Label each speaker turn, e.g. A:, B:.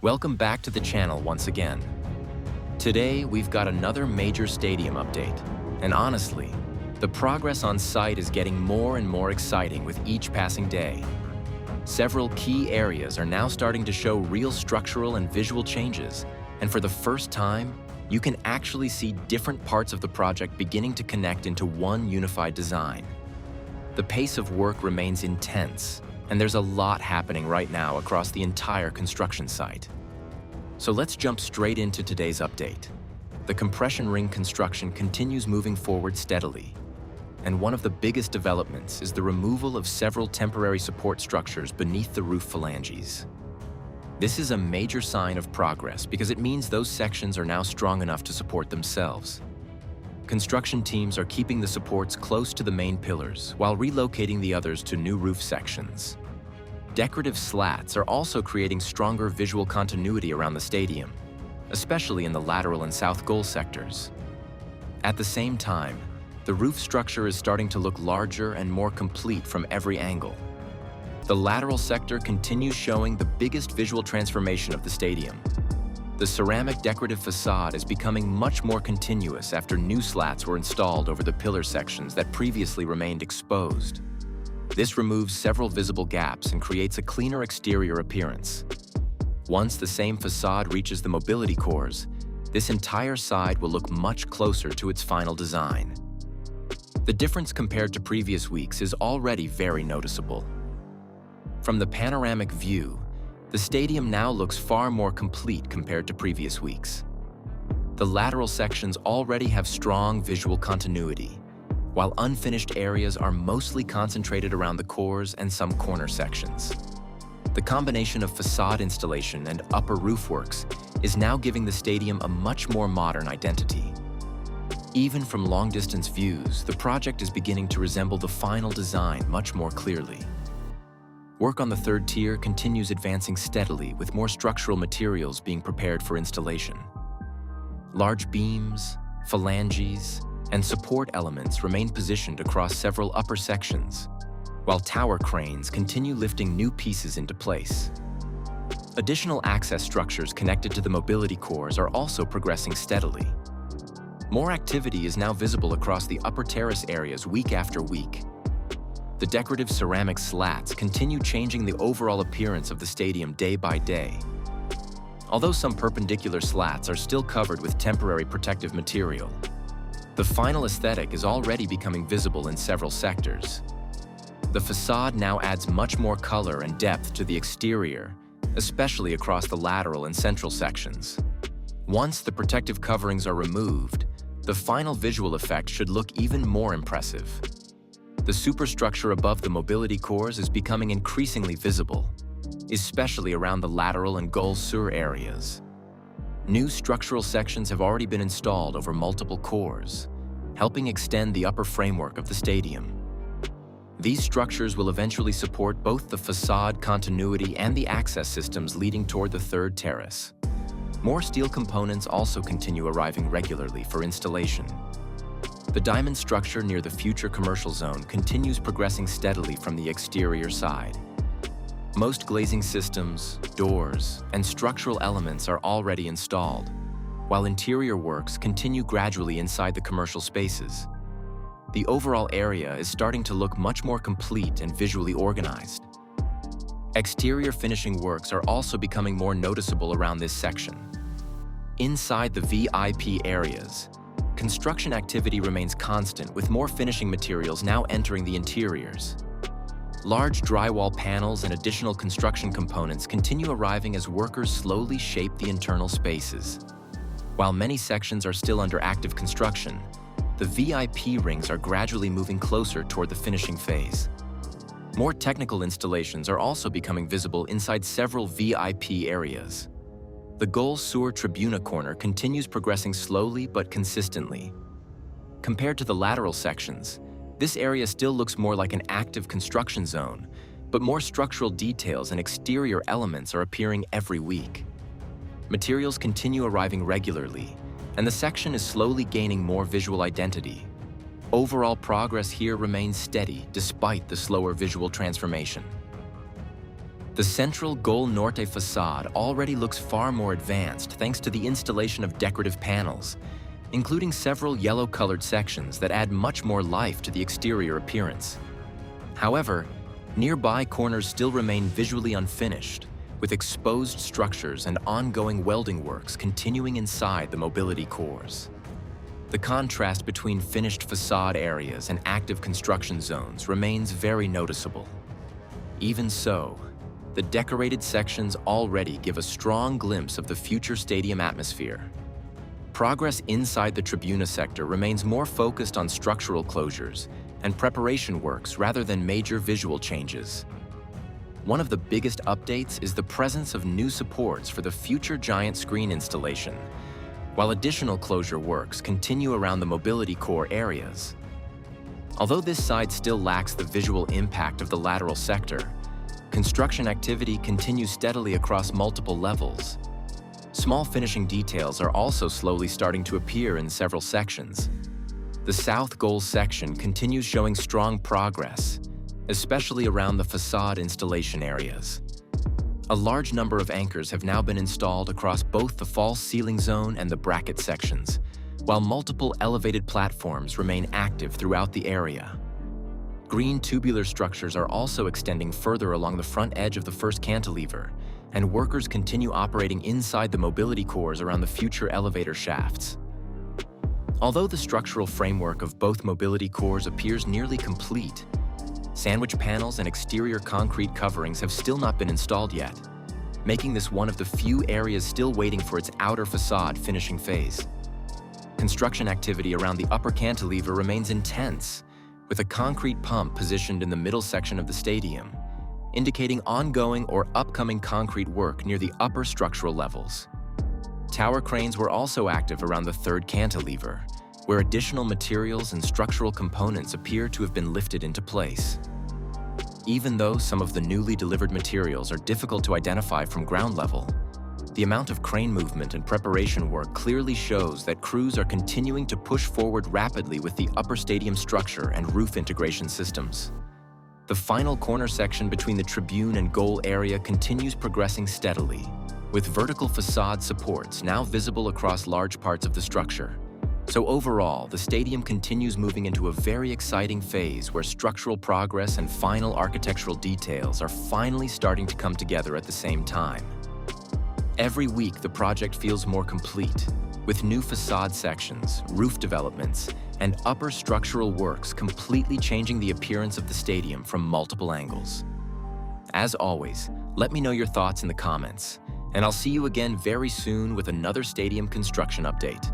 A: Welcome back to the channel once again. Today, we've got another major stadium update. And honestly, the progress on site is getting more and more exciting with each passing day. Several key areas are now starting to show real structural and visual changes, and for the first time, you can actually see different parts of the project beginning to connect into one unified design. The pace of work remains intense, and there's a lot happening right now across the entire construction site. So let's jump straight into today's update. The compression ring construction continues moving forward steadily, and one of the biggest developments is the removal of several temporary support structures beneath the roof phalanges. This is a major sign of progress because it means those sections are now strong enough to support themselves. Construction teams are keeping the supports close to the main pillars while relocating the others to new roof sections. Decorative slats are also creating stronger visual continuity around the stadium, especially in the lateral and south goal sectors. At the same time, the roof structure is starting to look larger and more complete from every angle. The lateral sector continues showing the biggest visual transformation of the stadium. The ceramic decorative facade is becoming much more continuous after new slats were installed over the pillar sections that previously remained exposed. This removes several visible gaps and creates a cleaner exterior appearance. Once the same facade reaches the mobility cores, this entire side will look much closer to its final design. The difference compared to previous weeks is already very noticeable. From the panoramic view, the stadium now looks far more complete compared to previous weeks. The lateral sections already have strong visual continuity, while unfinished areas are mostly concentrated around the cores and some corner sections. The combination of facade installation and upper roof works is now giving the stadium a much more modern identity. Even from long-distance views, the project is beginning to resemble the final design much more clearly. Work on the third tier continues advancing steadily with more structural materials being prepared for installation. Large beams, phalanges, and support elements remain positioned across several upper sections, while tower cranes continue lifting new pieces into place. Additional access structures connected to the mobility cores are also progressing steadily. More activity is now visible across the upper terrace areas week after week. The decorative ceramic slats continue changing the overall appearance of the stadium day by day. Although some perpendicular slats are still covered with temporary protective material, the final aesthetic is already becoming visible in several sectors. The facade now adds much more color and depth to the exterior, especially across the lateral and central sections. Once the protective coverings are removed, the final visual effect should look even more impressive. The superstructure above the mobility cores is becoming increasingly visible, especially around the lateral and goal sur areas. New structural sections have already been installed over multiple cores, helping extend the upper framework of the stadium. These structures will eventually support both the facade continuity and the access systems leading toward the third terrace. More steel components also continue arriving regularly for installation. The diamond structure near the future commercial zone continues progressing steadily from the exterior side. Most glazing systems, doors, and structural elements are already installed, while interior works continue gradually inside the commercial spaces. The overall area is starting to look much more complete and visually organized. Exterior finishing works are also becoming more noticeable around this section. Inside the VIP areas, construction activity remains constant with more finishing materials now entering the interiors. Large drywall panels and additional construction components continue arriving as workers slowly shape the internal spaces. While many sections are still under active construction, the VIP rings are gradually moving closer toward the finishing phase. More technical installations are also becoming visible inside several VIP areas. The goal sur Tribuna corner continues progressing slowly but consistently. Compared to the lateral sections, this area still looks more like an active construction zone, but more structural details and exterior elements are appearing every week. Materials continue arriving regularly, and the section is slowly gaining more visual identity. Overall progress here remains steady despite the slower visual transformation. The central Gol Norte facade already looks far more advanced thanks to the installation of decorative panels, including several yellow-colored sections that add much more life to the exterior appearance. However, nearby corners still remain visually unfinished, with exposed structures and ongoing welding works continuing inside the mobility cores. The contrast between finished facade areas and active construction zones remains very noticeable. Even so, the decorated sections already give a strong glimpse of the future stadium atmosphere. Progress inside the Tribuna sector remains more focused on structural closures and preparation works rather than major visual changes. One of the biggest updates is the presence of new supports for the future giant screen installation, while additional closure works continue around the mobility core areas. Although this side still lacks the visual impact of the lateral sector, construction activity continues steadily across multiple levels. Small finishing details are also slowly starting to appear in several sections. The south goal section continues showing strong progress, especially around the facade installation areas. A large number of anchors have now been installed across both the false ceiling zone and the bracket sections, while multiple elevated platforms remain active throughout the area. Green tubular structures are also extending further along the front edge of the first cantilever, and workers continue operating inside the mobility cores around the future elevator shafts. Although the structural framework of both mobility cores appears nearly complete, sandwich panels and exterior concrete coverings have still not been installed yet, making this one of the few areas still waiting for its outer facade finishing phase. Construction activity around the upper cantilever remains intense, with a concrete pump positioned in the middle section of the stadium, indicating ongoing or upcoming concrete work near the upper structural levels. Tower cranes were also active around the third cantilever, where additional materials and structural components appear to have been lifted into place. Even though some of the newly delivered materials are difficult to identify from ground level, the amount of crane movement and preparation work clearly shows that crews are continuing to push forward rapidly with the upper stadium structure and roof integration systems. The final corner section between the tribune and goal area continues progressing steadily, with vertical facade supports now visible across large parts of the structure. So overall, the stadium continues moving into a very exciting phase where structural progress and final architectural details are finally starting to come together at the same time. Every week, the project feels more complete, with new facade sections, roof developments, and upper structural works completely changing the appearance of the stadium from multiple angles. As always, let me know your thoughts in the comments, and I'll see you again very soon with another stadium construction update.